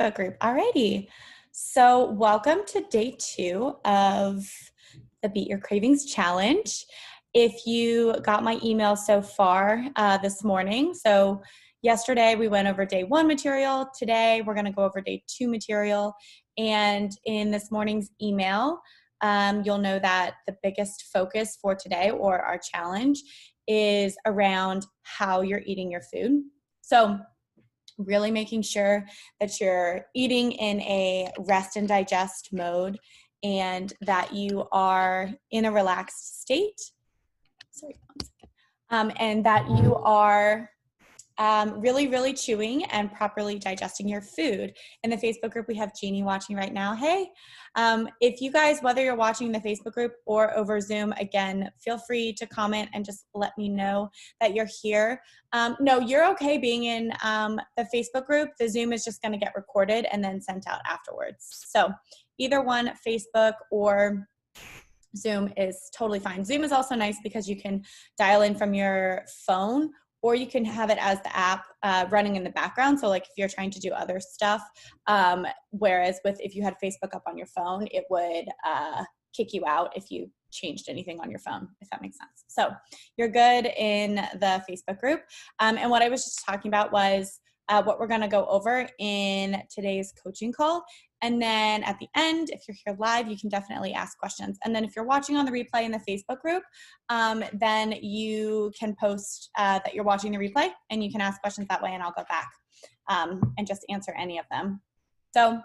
Facebook group. Alrighty. So welcome to day 2 of the Beat Your Cravings challenge. If you got my email so far this morning, so yesterday we went over day 1 material. Today we're going to go over day 2 material. And in this morning's email, you'll know that the biggest focus for today or our challenge is around how you're eating your food. So really making sure that you're eating in a rest and digest mode and that you are in a relaxed state. Sorry, one second. And that you are really chewing and properly digesting your food. In the Facebook group, we have Jeannie watching right now. Hey, if you guys, whether you're watching the Facebook group or over Zoom, again, feel free to comment and just let me know that you're here. No, you're okay being in the Facebook group. The Zoom is just going to get recorded and then sent out afterwards. So either one, Facebook or Zoom, is totally fine. Zoom is also nice because you can dial in from your phone, or you can have it as the app running in the background. So like if you're trying to do other stuff, whereas if you had Facebook up on your phone, it would kick you out if you changed anything on your phone, if that makes sense. So you're good in the Facebook group. And what I was just talking about was what we're going to go over in today's coaching call. And then at the end, if you're here live, you can definitely ask questions. And then if you're watching on the replay in the Facebook group, then you can post that you're watching the replay and you can ask questions that way, and I'll go back and just answer any of them. So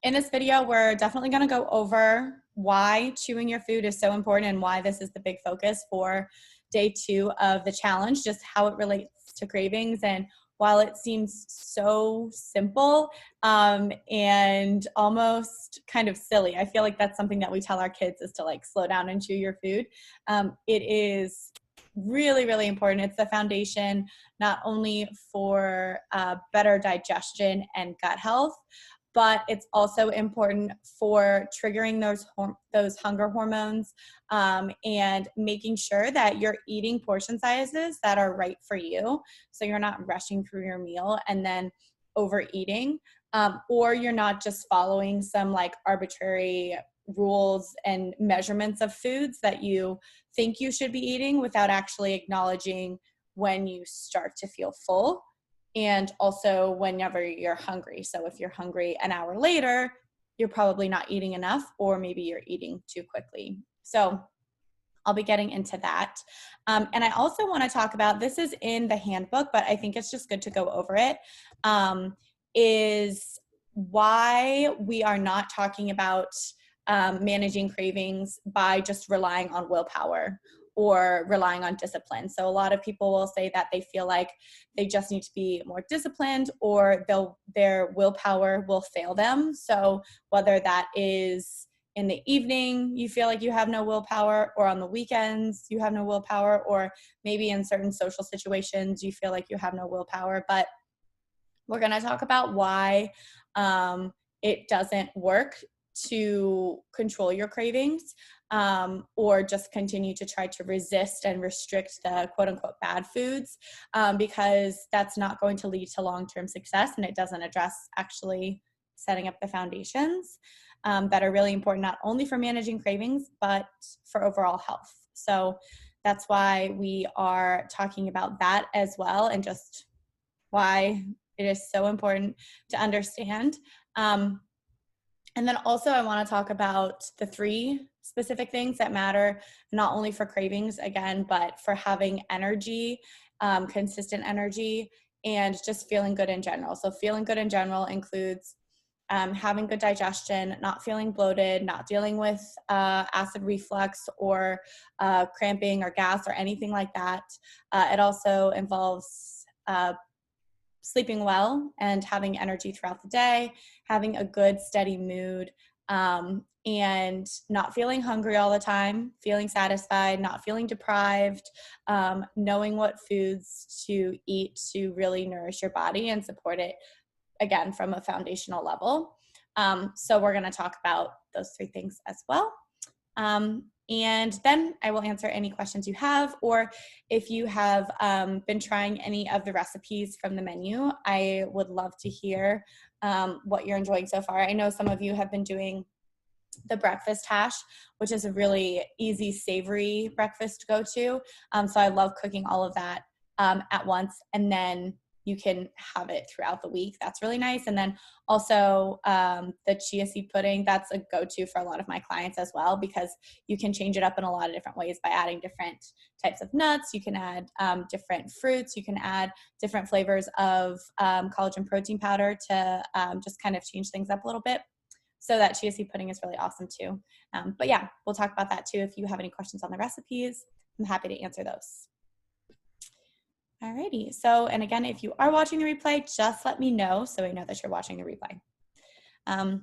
in this video, we're definitely going to go over why chewing your food is so important and why this is the big focus for day 2 of the challenge, just how it relates to cravings. And while it seems so simple and almost kind of silly, I feel like that's something that we tell our kids is to like slow down and chew your food. It is really important. It's the foundation not only for better digestion and gut health, but it's also important for triggering those hunger hormones and making sure that you're eating portion sizes that are right for you. So you're not rushing through your meal and then overeating, or you're not just following some like arbitrary rules and measurements of foods that you think you should be eating without actually acknowledging when you start to feel full. And also whenever you're hungry. So if you're hungry an hour later, you're probably not eating enough, or maybe you're eating too quickly. So I'll be getting into that. And I also want to talk about, this is in the handbook, but I think it's just good to go over it, is why we are not talking about managing cravings by just relying on willpower or relying on discipline. So a lot of people will say that they feel like they just need to be more disciplined, or their willpower will fail them. So whether that is in the evening, you feel like you have no willpower, or on the weekends, you have no willpower, or maybe in certain social situations, you feel like you have no willpower. But we're going to talk about why it doesn't work to control your cravings, or just continue to try to resist and restrict the quote unquote bad foods, because that's not going to lead to long-term success, and it doesn't address actually setting up the foundations that are really important, not only for managing cravings, but for overall health. So that's why we are talking about that as well, and just why it is so important to understand. And then also I want to talk about the 3 specific things that matter, not only for cravings, again, but for having energy, consistent energy, and just feeling good in general. So feeling good in general includes having good digestion, not feeling bloated, not dealing with acid reflux or cramping or gas or anything like that. It also involves sleeping well and having energy throughout the day, having a good steady mood, and not feeling hungry all the time, feeling satisfied, not feeling deprived, knowing what foods to eat to really nourish your body and support it, again, from a foundational level. So we're going to talk about those 3 things as well. And then I will answer any questions you have, or if you have been trying any of the recipes from the menu, I would love to hear what you're enjoying so far. I know some of you have been doing the breakfast hash, which is a really easy, savory breakfast to go to. So I love cooking all of that at once, and then you can have it throughout the week. That's really nice. And then also the chia seed pudding, that's a go-to for a lot of my clients as well, because you can change it up in a lot of different ways by adding different types of nuts. You can add different fruits. You can add different flavors of collagen protein powder to just kind of change things up a little bit. So that chia seed pudding is really awesome too. But yeah, we'll talk about that too. If you have any questions on the recipes, I'm happy to answer those. Alrighty, so, and again, if you are watching the replay, just let me know so I know that you're watching the replay.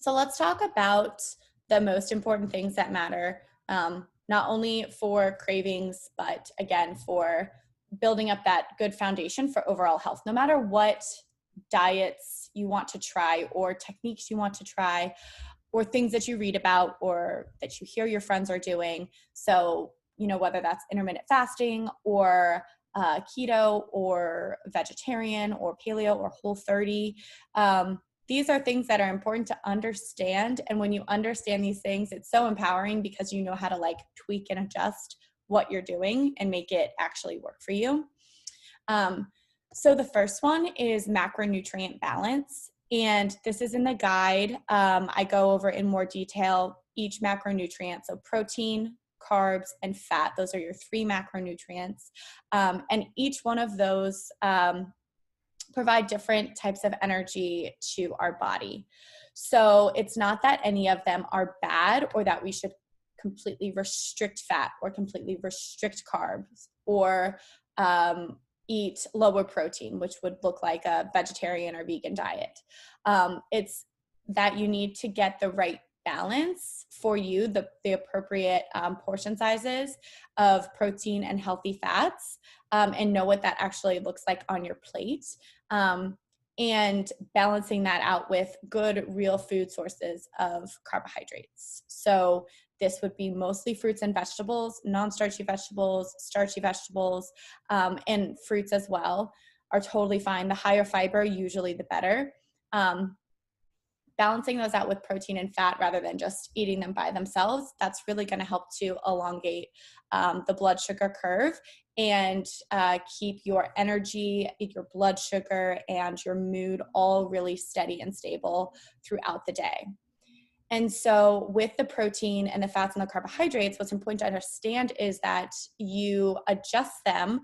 So let's talk about the most important things that matter, not only for cravings, but again, for building up that good foundation for overall health. No matter what diets you want to try or techniques you want to try or things that you read about or that you hear your friends are doing. So, you know, whether that's intermittent fasting or keto or vegetarian or paleo or Whole30, these are things that are important to understand. And when you understand these things, it's so empowering because you know how to like tweak and adjust what you're doing and make it actually work for you. So the first one is macronutrient balance. And this is in the guide. I go over in more detail each macronutrient. So protein, carbs, and fat. Those are your 3 macronutrients. And each one of those provide different types of energy to our body. So it's not that any of them are bad or that we should completely restrict fat or completely restrict carbs or eat lower protein, which would look like a vegetarian or vegan diet. It's that you need to get the right balance for you, the appropriate portion sizes of protein and healthy fats, and know what that actually looks like on your plate. And balancing that out with good real food sources of carbohydrates. So this would be mostly fruits and vegetables, non-starchy vegetables, starchy vegetables, and fruits as well are totally fine. The higher fiber, usually the better. Balancing those out with protein and fat rather than just eating them by themselves, that's really going to help to elongate the blood sugar curve and keep your energy, your blood sugar, and your mood all really steady and stable throughout the day. And so with the protein and the fats and the carbohydrates, what's important to understand is that you adjust them.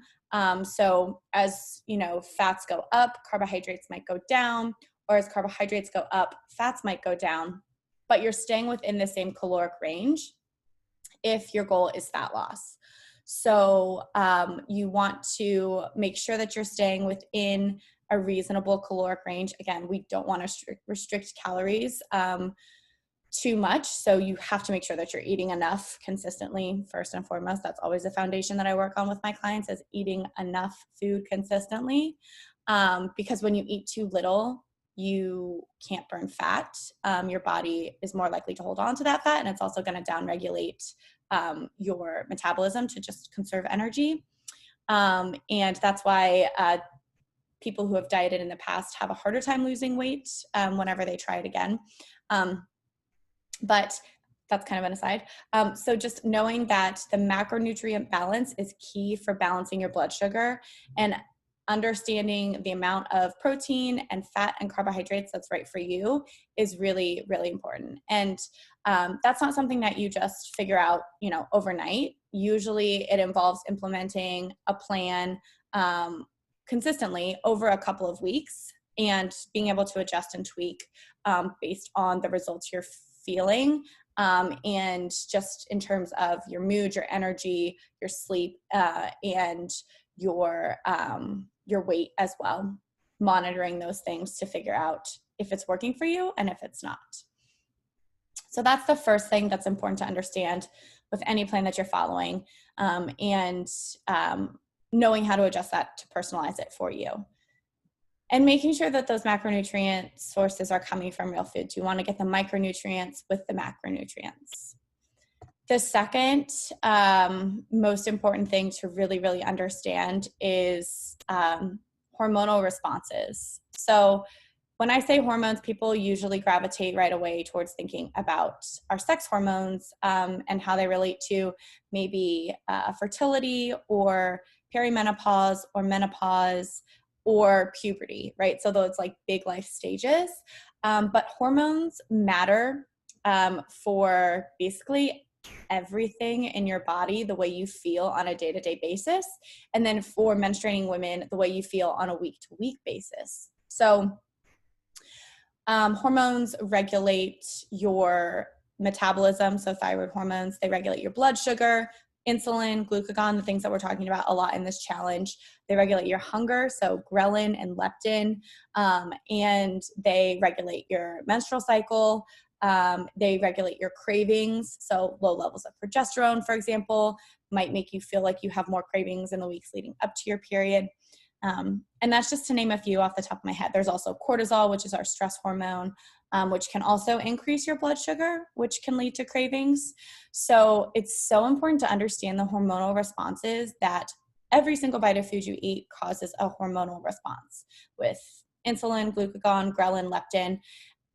So as you know, fats go up, carbohydrates might go down, or as carbohydrates go up, fats might go down, but you're staying within the same caloric range if your goal is fat loss. So you want to make sure that you're staying within a reasonable caloric range. Again, we don't want to restrict calories too much. So you have to make sure that you're eating enough consistently, first and foremost. That's always the foundation that I work on with my clients, is eating enough food consistently. Because when you eat too little, you can't burn fat. Your body is more likely to hold on to that fat, and it's also going to downregulate your metabolism to just conserve energy. And that's why people who have dieted in the past have a harder time losing weight whenever they try it again. But that's kind of an aside. So just knowing that the macronutrient balance is key for balancing your blood sugar, and understanding the amount of protein and fat and carbohydrates that's right for you is really, really important. And that's not something that you just figure out, you know, overnight. Usually it involves implementing a plan consistently over a couple of weeks and being able to adjust and tweak based on the results you're feeling, and just in terms of your mood, your energy, your sleep, and your weight as well, monitoring those things to figure out if it's working for you and if it's not. So that's the first thing that's important to understand with any plan that you're following, and knowing how to adjust that to personalize it for you. And making sure that those macronutrient sources are coming from real foods. You want to get the micronutrients with the macronutrients. The second most important thing to really, really understand is hormonal responses. So when I say hormones, people usually gravitate right away towards thinking about our sex hormones and how they relate to maybe fertility or perimenopause or menopause or puberty, right? So those like big life stages. But hormones matter for basically everything in your body, the way you feel on a day-to-day basis. And then for menstruating women, the way you feel on a week-to-week basis. So hormones regulate your metabolism, so thyroid hormones, they regulate your blood sugar, insulin, glucagon, the things that we're talking about a lot in this challenge. They regulate your hunger, so ghrelin and leptin, and they regulate your menstrual cycle. They regulate your cravings, so low levels of progesterone, for example, might make you feel like you have more cravings in the weeks leading up to your period. And that's just to name a few off the top of my head. There's also cortisol, which is our stress hormone, which can also increase your blood sugar, which can lead to cravings. So it's so important to understand the hormonal responses that every single bite of food you eat causes a hormonal response with insulin, glucagon, ghrelin, leptin.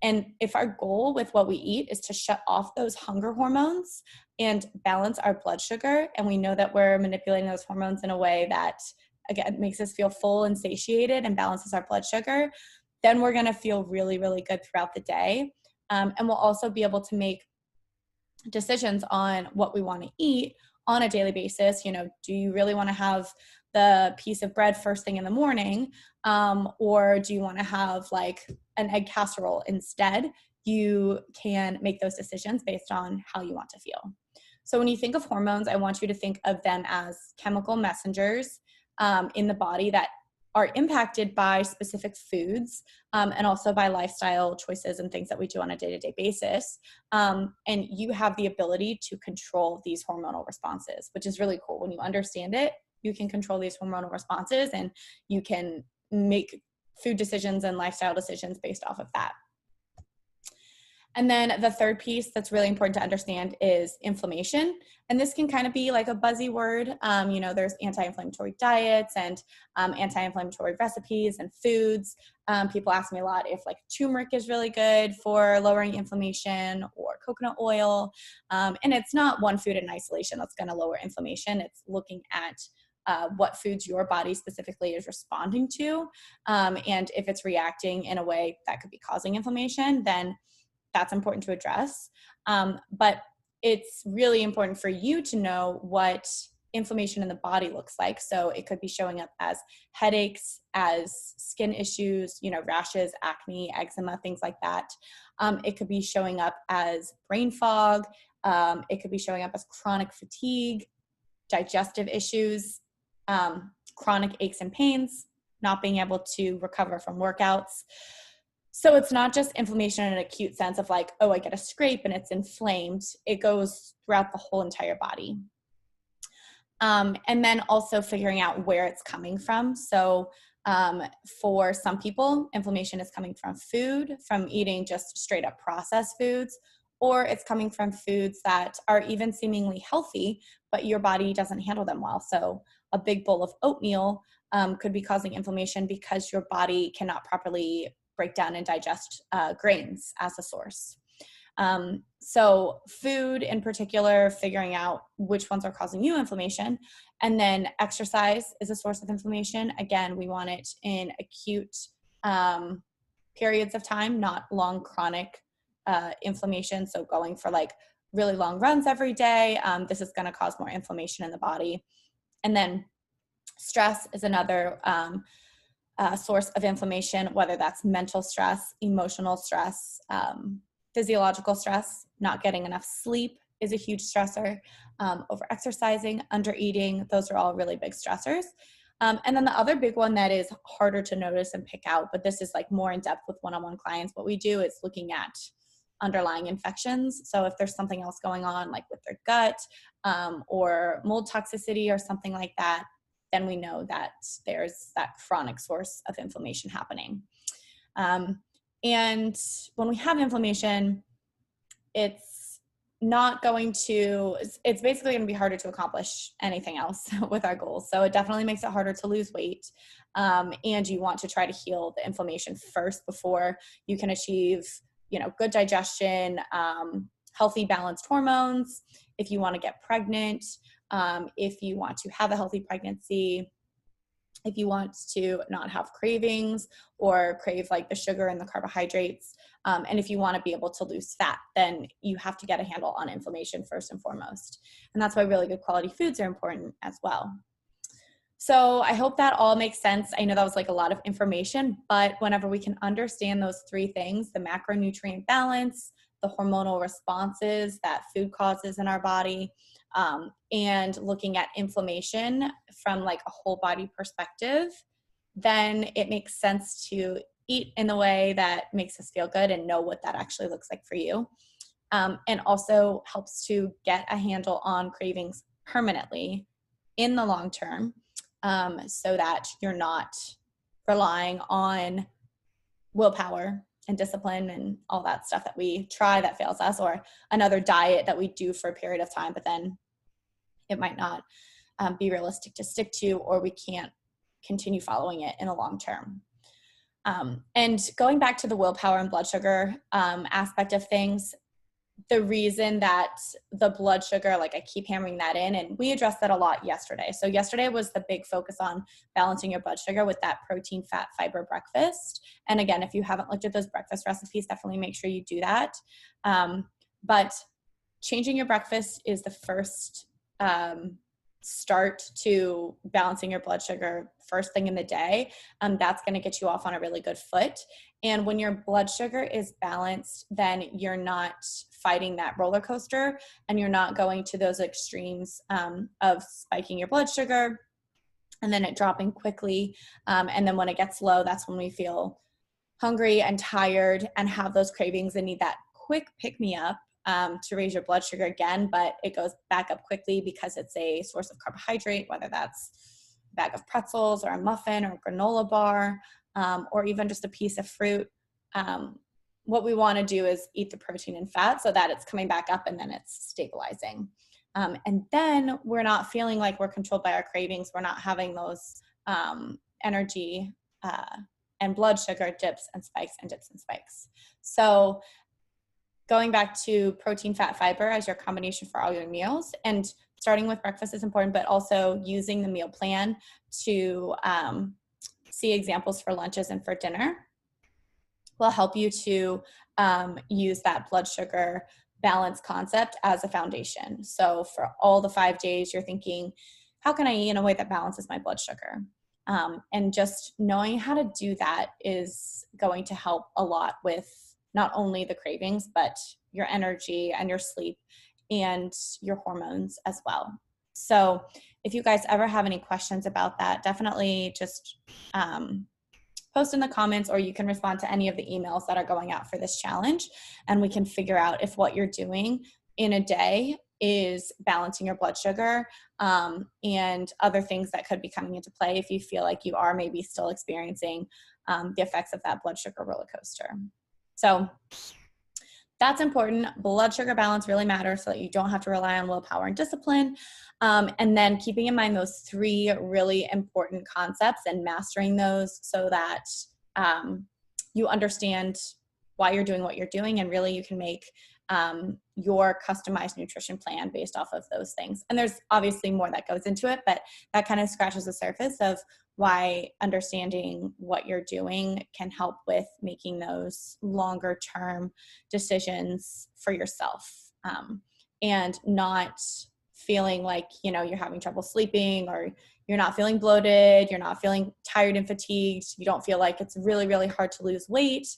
And if our goal with what we eat is to shut off those hunger hormones and balance our blood sugar, and we know that we're manipulating those hormones in a way that, again, makes us feel full and satiated and balances our blood sugar, then we're going to feel really, really good throughout the day. And we'll also be able to make decisions on what we want to eat on a daily basis. You know, do you really want to have the piece of bread first thing in the morning? Or do you want to have like an egg casserole instead? You can make those decisions based on how you want to feel. So when you think of hormones, I want you to think of them as chemical messengers in the body that are impacted by specific foods and also by lifestyle choices and things that we do on a day-to-day basis. And you have the ability to control these hormonal responses, which is really cool. When you understand it, you can control these hormonal responses and you can make food decisions and lifestyle decisions based off of that. And then the third piece that's really important to understand is inflammation. And this can kind of be like a buzzy word. You know, there's anti-inflammatory diets and anti-inflammatory recipes and foods. People ask me a lot if like turmeric is really good for lowering inflammation or coconut oil. And it's not one food in isolation that's going to lower inflammation. It's looking at what foods your body specifically is responding to. And if it's reacting in a way that could be causing inflammation, then that's important to address. But it's really important for you to know what inflammation in the body looks like. So it could be showing up as headaches, as skin issues, you know, rashes, acne, eczema, things like that. It could be showing up as brain fog. It could be showing up as chronic fatigue, digestive issues, chronic aches and pains, not being able to recover from workouts. So it's not just inflammation in an acute sense of like, oh, I get a scrape and it's inflamed. It goes throughout the whole entire body. And then also figuring out where it's coming from. So for some people, inflammation is coming from food, from eating just straight up processed foods, or it's coming from foods that are even seemingly healthy, but your body doesn't handle them well. So a big bowl of oatmeal could be causing inflammation because your body cannot properly break down and digest grains as a source. So food in particular, figuring out which ones are causing you inflammation, and then exercise is a source of inflammation. Again, we want it in acute periods of time, not long chronic inflammation. So going for like really long runs every day, this is going to cause more inflammation in the body. And then stress is another source of inflammation, whether that's mental stress, emotional stress, physiological stress. Not getting enough sleep is a huge stressor. Over exercising, under eating, those are all really big stressors. And then the other big one that is harder to notice and pick out, but this is like more in depth with one-on-one clients, what we do is looking at underlying infections. So if there's something else going on, like with their gut or mold toxicity or something like that, then we know that there's that chronic source of inflammation happening. And when we have inflammation, it's not going to, it's basically going to be harder to accomplish anything else with our goals. So it definitely makes it harder to lose weight. And you want to try to heal the inflammation first before you can achieve, good digestion, healthy balanced hormones. If you want to get pregnant, if you want to have a healthy pregnancy, if you want to not have cravings or crave like the sugar and the carbohydrates, and if you want to be able to lose fat, then you have to get a handle on inflammation first and foremost. And that's why really good quality foods are important as well. So I hope that all makes sense. I know that was like a lot of information, but whenever we can understand those three things, the macronutrient balance, the hormonal responses that food causes in our body, and looking at inflammation from like a whole body perspective, then it makes sense to eat in the way that makes us feel good and know what that actually looks like for you. And also helps to get a handle on cravings permanently in the long term, so that you're not relying on willpower and discipline and all that stuff that we try that fails us, or another diet that we do for a period of time, but then it might not be realistic to stick to, or we can't continue following it in the long term. And going back to the willpower and blood sugar aspect of things, the reason that the blood sugar, like I keep hammering that in, and we addressed that a lot yesterday. So yesterday was the big focus on balancing your blood sugar with that protein, fat, fiber breakfast. And again, if you haven't looked at those breakfast recipes, definitely make sure you do that. But changing your breakfast is the first start to balancing your blood sugar first thing in the day. That's going to get you off on a really good foot. And when your blood sugar is balanced, then you're not fighting that roller coaster, and you're not going to those extremes of spiking your blood sugar and then it dropping quickly. And then when it gets low, that's when we feel hungry and tired and have those cravings and need that quick pick me up to raise your blood sugar again, but it goes back up quickly because it's a source of carbohydrate, whether that's a bag of pretzels or a muffin or a granola bar, or even just a piece of fruit. What we want to do is eat the protein and fat so that it's coming back up and then it's stabilizing. And then we're not feeling like we're controlled by our cravings. We're not having those energy and blood sugar dips and spikes and dips and spikes. So going back to protein, fat, fiber as your combination for all your meals, and starting with breakfast is important, but also using the meal plan to see examples for lunches and for dinner will help you to use that blood sugar balance concept as a foundation. So for all the 5 days, you're thinking, how can I eat in a way that balances my blood sugar? And just knowing how to do that is going to help a lot with not only the cravings, but your energy and your sleep and your hormones as well. So if you guys ever have any questions about that, definitely just post in the comments, or you can respond to any of the emails that are going out for this challenge, and we can figure out if what you're doing in a day is balancing your blood sugar, and other things that could be coming into play if you feel like you are maybe still experiencing the effects of that blood sugar roller coaster. So that's important. Blood sugar balance really matters so that you don't have to rely on willpower and discipline. And then keeping in mind those 3 really important concepts and mastering those so that you understand why you're doing what you're doing, and really you can make your customized nutrition plan based off of those things. And there's obviously more that goes into it, but that kind of scratches the surface of why understanding what you're doing can help with making those longer term decisions for yourself, and not feeling like, you're having trouble sleeping, or you're not feeling bloated, you're not feeling tired and fatigued, you don't feel like it's really, really hard to lose weight.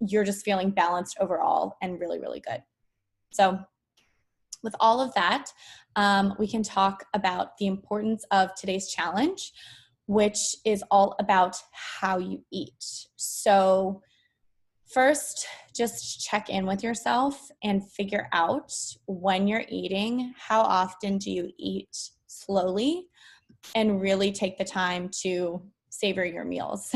You're just feeling balanced overall and really, really good. So with all of that, we can talk about the importance of today's challenge, which is all about how you eat. So first, just check in with yourself and figure out when you're eating, how often do you eat slowly, and really take the time to savor your meals.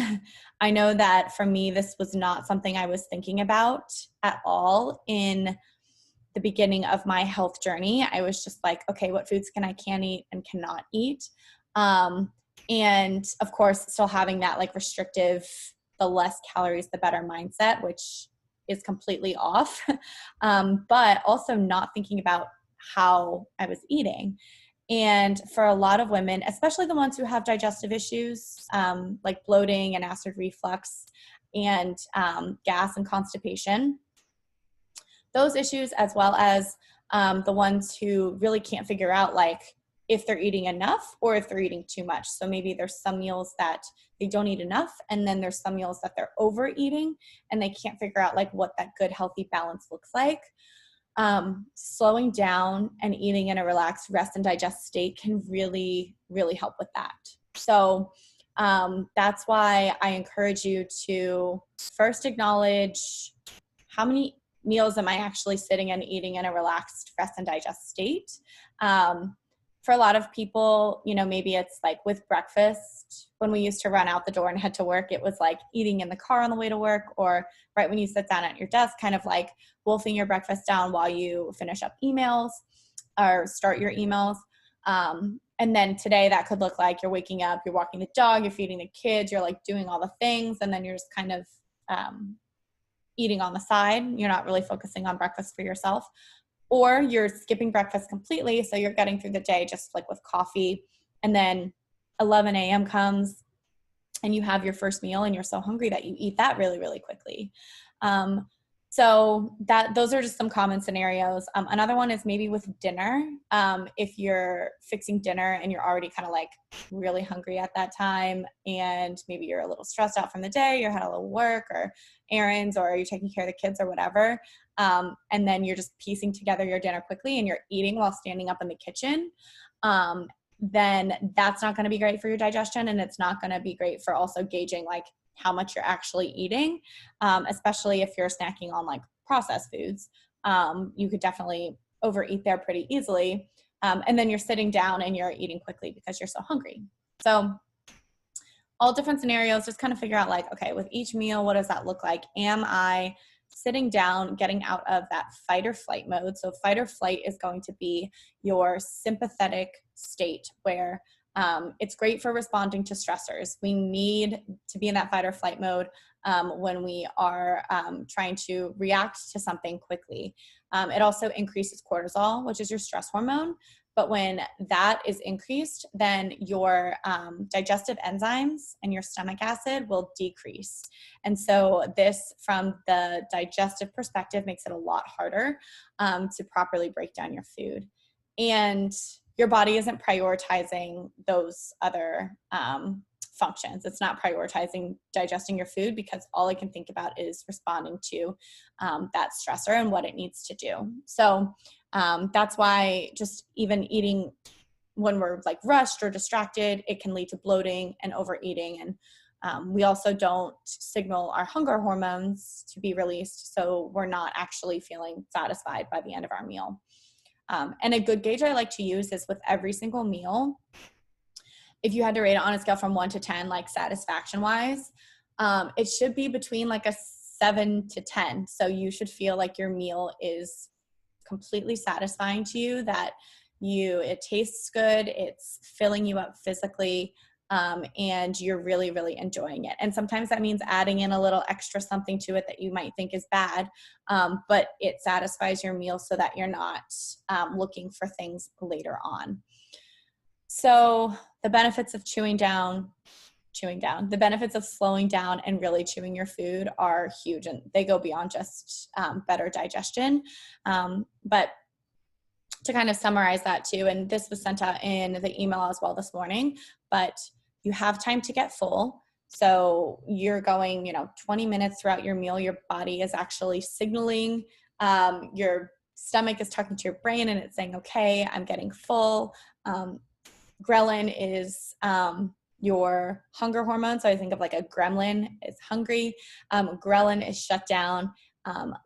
I know that for me, this was not something I was thinking about at all in the beginning of my health journey. I was just like, okay, what foods can eat and cannot eat? And of course, still having that like restrictive, the less calories, the better mindset, which is completely off. But also not thinking about how I was eating. And for a lot of women, especially the ones who have digestive issues, like bloating and acid reflux and gas and constipation, those issues, as well as the ones who really can't figure out like if they're eating enough or if they're eating too much. So maybe there's some meals that they don't eat enough, and then there's some meals that they're overeating and they can't figure out like what that good healthy balance looks like. Slowing down and eating in a relaxed rest and digest state can really, really help with that. So that's why I encourage you to first acknowledge how many meals am I actually sitting and eating in a relaxed rest and digest state. For a lot of people, you know, maybe it's like with breakfast, when we used to run out the door and head to work, it was like eating in the car on the way to work, or right when you sit down at your desk, kind of like wolfing your breakfast down while you finish up emails or start your emails. And then today that could look like you're waking up, you're walking the dog, you're feeding the kids, you're like doing all the things, and then you're just kind of eating on the side. You're not really focusing on breakfast for yourself. Or you're skipping breakfast completely, so you're getting through the day just like with coffee, and then 11 a.m. comes and you have your first meal and you're so hungry that you eat that really, really quickly. So those are just some common scenarios. Another one is maybe with dinner. If you're fixing dinner and you're already kind of like really hungry at that time, and maybe you're a little stressed out from the day, you had a little work or errands, or you're taking care of the kids or whatever. And then you're just piecing together your dinner quickly and you're eating while standing up in the kitchen. Then that's not going to be great for your digestion, and it's not going to be great for also gauging like how much you're actually eating, especially if you're snacking on like processed foods. You could definitely overeat there pretty easily. And then you're sitting down and you're eating quickly because you're so hungry. So all different scenarios, just kind of figure out like, okay, with each meal, what does that look like? Am I sitting down, getting out of that fight or flight mode? So fight or flight is going to be your sympathetic state where it's great for responding to stressors. We need to be in that fight or flight mode when we are trying to react to something quickly. It also increases cortisol, which is your stress hormone. But when that is increased, then your digestive enzymes and your stomach acid will decrease. And so this, from the digestive perspective, makes it a lot harder to properly break down your food. And your body isn't prioritizing those other functions. It's not prioritizing digesting your food because all it can think about is responding to that stressor and what it needs to do. So that's why just even eating when we're like rushed or distracted, it can lead to bloating and overeating. And we also don't signal our hunger hormones to be released, so we're not actually feeling satisfied by the end of our meal. And a good gauge I like to use is with every single meal, if you had to rate it on a scale from 1 to 10, like satisfaction wise, it should be between like a 7 to 10. So you should feel like your meal is completely satisfying to you, that it tastes good, it's filling you up physically, and you're really, really enjoying it. And sometimes that means adding in a little extra something to it that you might think is bad, but it satisfies your meal so that you're not looking for things later on. So the benefits of chewing down, the benefits of slowing down and really chewing your food are huge, and they go beyond just better digestion. But to kind of summarize that too, and this was sent out in the email as well this morning, but you have time to get full. So you're going, 20 minutes throughout your meal, your body is actually signaling, your stomach is talking to your brain and it's saying, okay, I'm getting full. Ghrelin is your hunger hormone. So I think of like a gremlin is hungry. Ghrelin is shut down.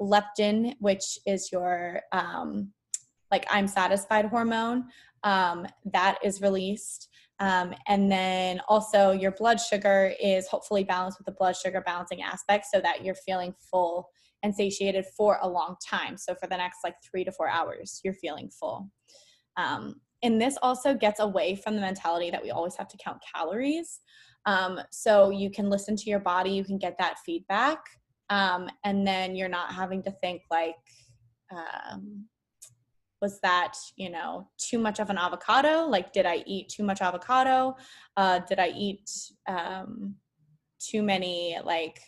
Leptin, which is your like I'm satisfied hormone, that is released. And then also your blood sugar is hopefully balanced with the blood sugar balancing aspect so that you're feeling full and satiated for a long time. So for the next like 3 to 4 hours, you're feeling full. And this also gets away from the mentality that we always have to count calories. So you can listen to your body, you can get that feedback. And then you're not having to think like, was that, too much of an avocado? Like, did I eat too much avocado? Did I eat too many, like,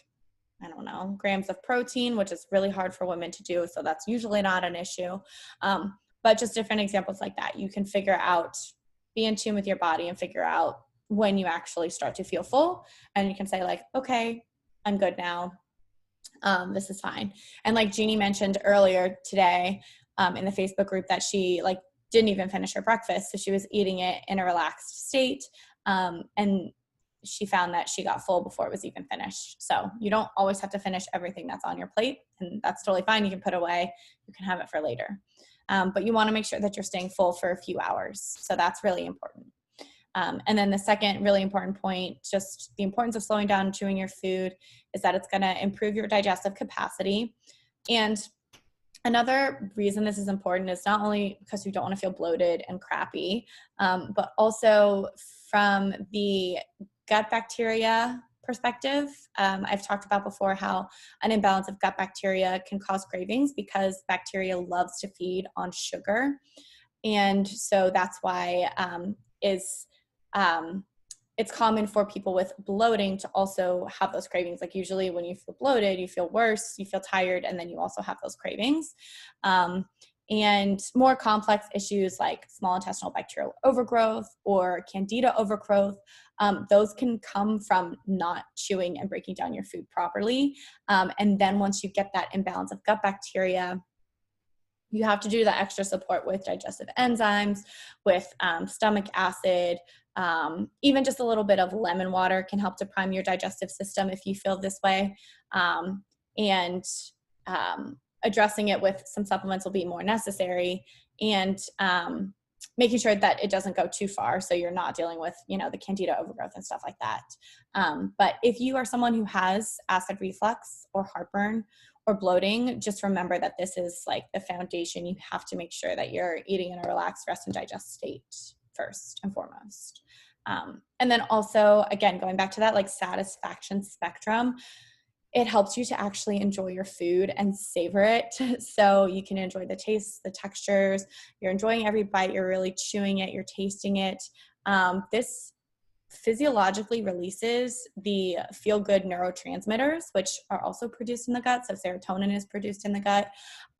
I don't know, grams of protein, which is really hard for women to do. So that's usually not an issue. But just different examples like that. You can figure out, be in tune with your body and figure out when you actually start to feel full. And you can say like, okay, I'm good now. This is fine. And like Jeannie mentioned earlier today, in the Facebook group, that she like didn't even finish her breakfast. So she was eating it in a relaxed state. And she found that she got full before it was even finished. So you don't always have to finish everything that's on your plate, and that's totally fine. You can put away, you can have it for later. But you want to make sure that you're staying full for a few hours. So that's really important. And then the second really important point, just the importance of slowing down and chewing your food, is that it's going to improve your digestive capacity. And another reason this is important is not only because you don't want to feel bloated and crappy, but also from the gut bacteria perspective. I've talked about before how an imbalance of gut bacteria can cause cravings because bacteria loves to feed on sugar. And so that's why it's common for people with bloating to also have those cravings. Like usually when you feel bloated, you feel worse, you feel tired, and then you also have those cravings. And more complex issues like small intestinal bacterial overgrowth or candida overgrowth, those can come from not chewing and breaking down your food properly. And then once you get that imbalance of gut bacteria, you have to do the extra support with digestive enzymes, with stomach acid. Even just a little bit of lemon water can help to prime your digestive system if you feel this way. And addressing it with some supplements will be more necessary, and making sure that it doesn't go too far so you're not dealing with, the candida overgrowth and stuff like that. But if you are someone who has acid reflux or heartburn or bloating, just remember that this is like the foundation. You have to make sure that you're eating in a relaxed, rest and digest state first and foremost. And then also, again, going back to that like satisfaction spectrum, it helps you to actually enjoy your food and savor it. So you can enjoy the taste, the textures, you're enjoying every bite, you're really chewing it, you're tasting it. This physiologically releases the feel-good neurotransmitters, which are also produced in the gut. So serotonin is produced in the gut.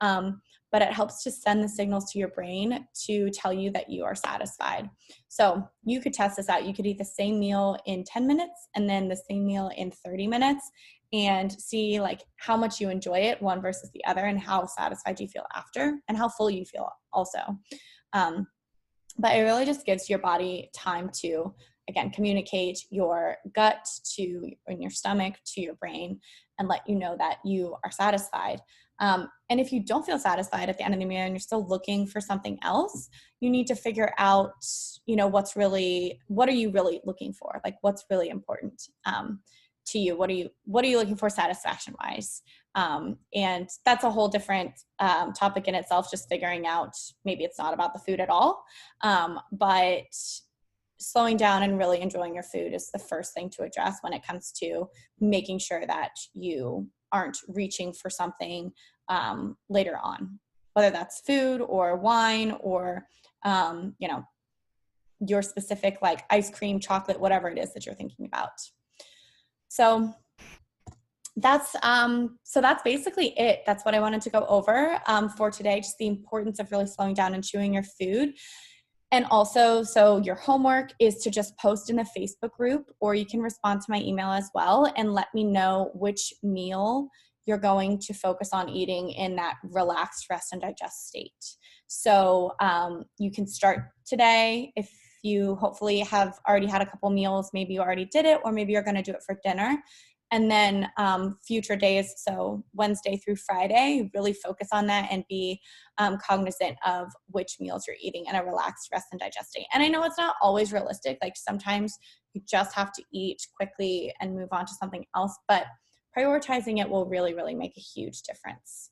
But it helps to send the signals to your brain to tell you that you are satisfied. So you could test this out. You could eat the same meal in 10 minutes and then the same meal in 30 minutes and see like how much you enjoy it, one versus the other, and how satisfied you feel after and how full you feel also. But it really just gives your body time to, again, communicate your gut to and your stomach to your brain and let you know that you are satisfied. And if you don't feel satisfied at the end of the meal and you're still looking for something else, you need to figure out, what are you really looking for? Like what's really important to you? What are you looking for satisfaction wise? And that's a whole different topic in itself, just figuring out, maybe it's not about the food at all. But slowing down and really enjoying your food is the first thing to address when it comes to making sure that you aren't reaching for something later on, whether that's food or wine or, your specific like ice cream, chocolate, whatever it is that you're thinking about. So that's basically it. That's what I wanted to go over for today, just the importance of really slowing down and chewing your food. And also, so your homework is to just post in the Facebook group, or you can respond to my email as well and let me know which meal you're going to focus on eating in that relaxed rest and digest state. So you can start today. If you hopefully have already had a couple meals, maybe you already did it, or maybe you're going to do it for dinner. And then future days, so Wednesday through Friday, really focus on that and be cognizant of which meals you're eating in a relaxed rest and digesting. And I know it's not always realistic. Like sometimes you just have to eat quickly and move on to something else, but prioritizing it will really, really make a huge difference.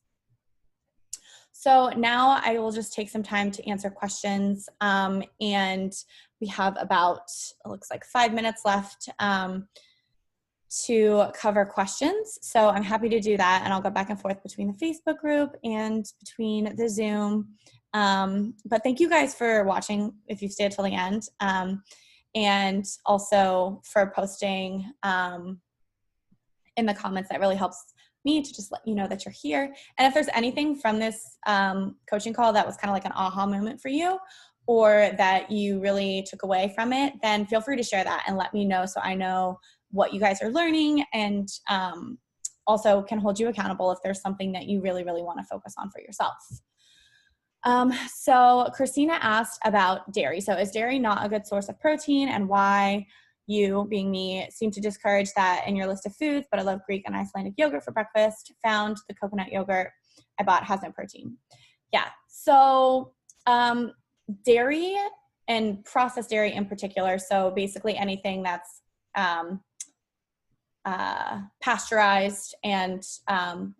So now I will just take some time to answer questions, and we have about, it looks like 5 minutes left to cover questions. So I'm happy to do that, and I'll go back and forth between the Facebook group and between the Zoom. But thank you guys for watching if you've stayed till the end, and also for posting in the comments. That really helps me to just let you know that you're here. And if there's anything from this coaching call that was kind of like an aha moment for you, or that you really took away from it, then feel free to share that and let me know so I know what you guys are learning, and also can hold you accountable if there's something that you really, really want to focus on for yourself. So Christina asked about dairy. So is dairy not a good source of protein, and why? You, being me, seem to discourage that in your list of foods, but I love Greek and Icelandic yogurt for breakfast. Found the coconut yogurt I bought has no protein. Yeah, so dairy and processed dairy in particular, so basically anything that's pasteurized and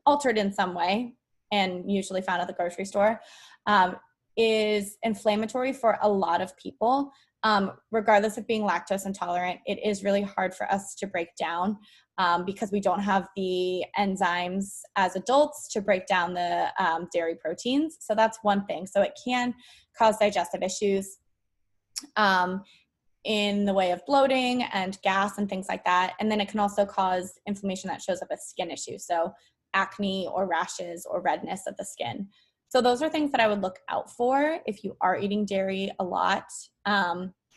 altered in some way, and usually found at the grocery store, is inflammatory for a lot of people. Regardless of being lactose intolerant, it is really hard for us to break down because we don't have the enzymes as adults to break down the dairy proteins. So that's one thing. So it can cause digestive issues in the way of bloating and gas and things like that. And then it can also cause inflammation that shows up as skin issues. So acne or rashes or redness of the skin. So those are things that I would look out for if you are eating dairy a lot.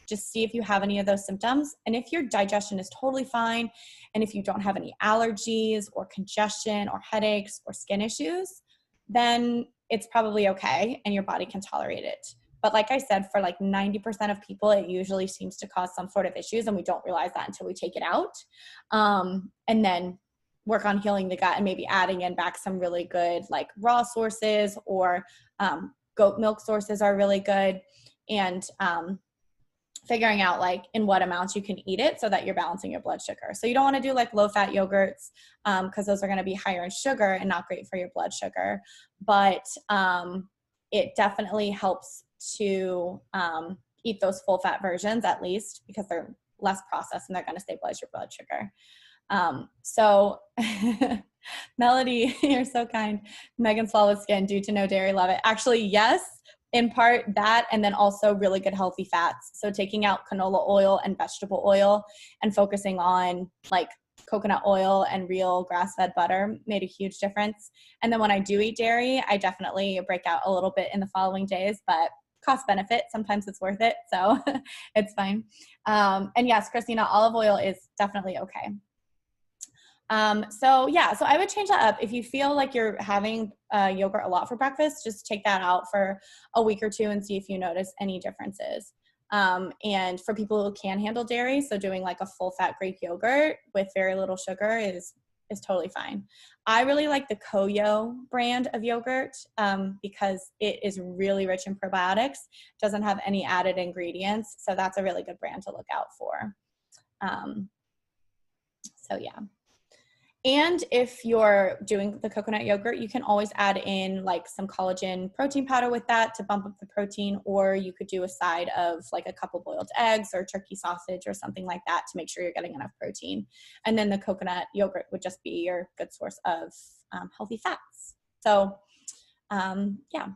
Just see if you have any of those symptoms. And if your digestion is totally fine, and if you don't have any allergies or congestion or headaches or skin issues, then it's probably okay and your body can tolerate it. But like I said, for like 90% of people, it usually seems to cause some sort of issues, and we don't realize that until we take it out. And then work on healing the gut and maybe adding in back some really good like raw sources, or goat milk sources are really good, and figuring out like in what amounts you can eat it so that you're balancing your blood sugar. So you don't want to do like low fat yogurts because those are going to be higher in sugar and not great for your blood sugar. But it definitely helps to eat those full fat versions at least, because they're less processed and they're going to stabilize your blood sugar. So Melody, you're so kind. Megan's flawless skin due to no dairy, love it. Actually, yes, in part that, and then also really good healthy fats. So taking out canola oil and vegetable oil and focusing on like coconut oil and real grass-fed butter made a huge difference. And then when I do eat dairy, I definitely break out a little bit in the following days, but cost benefit, sometimes it's worth it. So it's fine. And yes, Christina, olive oil is definitely okay. So I would change that up. If you feel like you're having yogurt a lot for breakfast, just take that out for a week or two and see if you notice any differences. And for people who can handle dairy, so doing like a full fat Greek yogurt with very little sugar is totally fine. I really like the Koyo brand of yogurt because it is really rich in probiotics, doesn't have any added ingredients. So that's a really good brand to look out for. So yeah. And if you're doing the coconut yogurt, you can always add in like some collagen protein powder with that to bump up the protein, or you could do a side of like a couple boiled eggs or turkey sausage or something like that to make sure you're getting enough protein. And then the coconut yogurt would just be your good source of healthy fats. So yeah.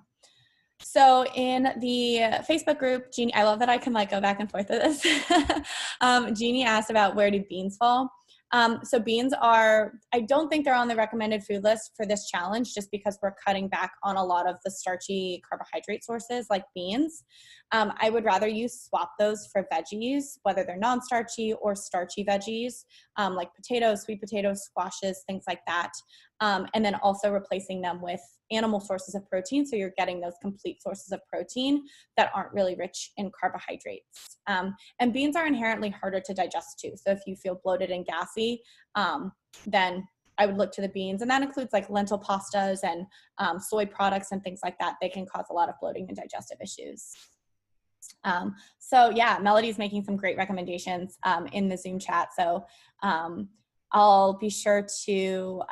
So in the Facebook group, Jeannie, I love that I can like go back and forth with this. Jeannie asked about where do beans fall. So beans are, I don't think they're on the recommended food list for this challenge, just because we're cutting back on a lot of the starchy carbohydrate sources like beans. I would rather you swap those for veggies, whether they're non-starchy or starchy veggies, like potatoes, sweet potatoes, squashes, things like that. And then also replacing them with animal sources of protein, so you're getting those complete sources of protein that aren't really rich in carbohydrates. And beans are inherently harder to digest too. So if you feel bloated and gassy, then I would look to the beans. And that includes like lentil pastas and soy products and things like that. They can cause a lot of bloating and digestive issues. So yeah, Melody's making some great recommendations in the Zoom chat. So I'll be sure to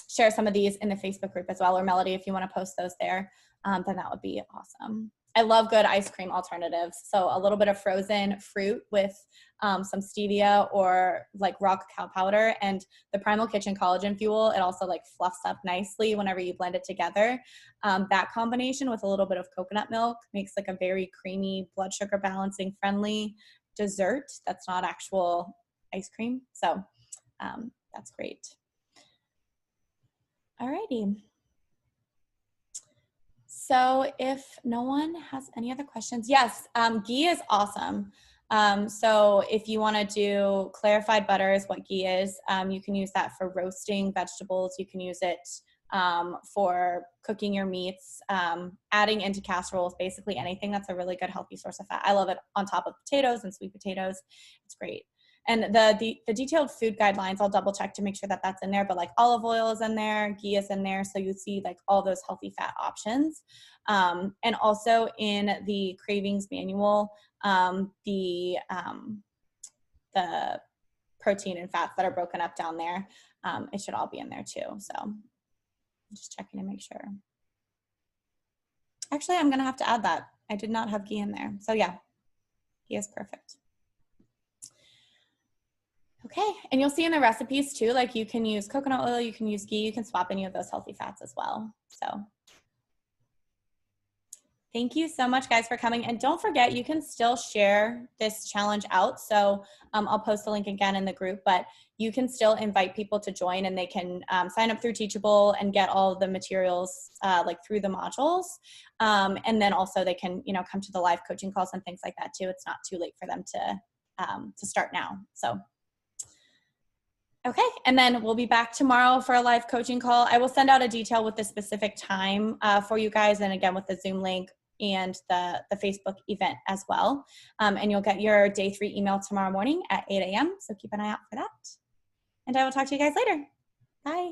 share some of these in the Facebook group as well, or Melody, if you want to post those there, then that would be awesome. I love good ice cream alternatives. So a little bit of frozen fruit with some stevia or like raw cacao powder, and the Primal Kitchen Collagen Fuel. It also like fluffs up nicely whenever you blend it together. That combination with a little bit of coconut milk makes like a very creamy, blood sugar balancing friendly dessert that's not actual ice cream. So that's great. Alrighty. So if no one has any other questions, yes, ghee is awesome. So if you want to do clarified butter is what ghee is, you can use that for roasting vegetables. You can use it for cooking your meats, adding into casseroles, basically anything that's a really good healthy source of fat. I love it on top of potatoes and sweet potatoes. It's great. And the detailed food guidelines, I'll double check to make sure that that's in there, but like olive oil is in there, ghee is in there. So you see like all those healthy fat options. And also in the Cravings manual, the protein and fats that are broken up down there, it should all be in there too. So I'm just checking to make sure. Actually, I'm gonna have to add that. I did not have ghee in there. So yeah, ghee is perfect. Okay, and you'll see in the recipes too, like you can use coconut oil, you can use ghee, you can swap any of those healthy fats as well. So thank you so much, guys, for coming. And don't forget, you can still share this challenge out. So I'll post the link again in the group, but you can still invite people to join, and they can sign up through Teachable and get all the materials like through the modules. And then also they can, you know, come to the live coaching calls and things like that too. It's not too late for them to start now. So. Okay, and then we'll be back tomorrow for a live coaching call. I will send out a detail with the specific time for you guys, and again with the Zoom link and the Facebook event as well. And you'll get your day 3 email tomorrow morning at 8 a.m. So keep an eye out for that. And I will talk to you guys later. Bye.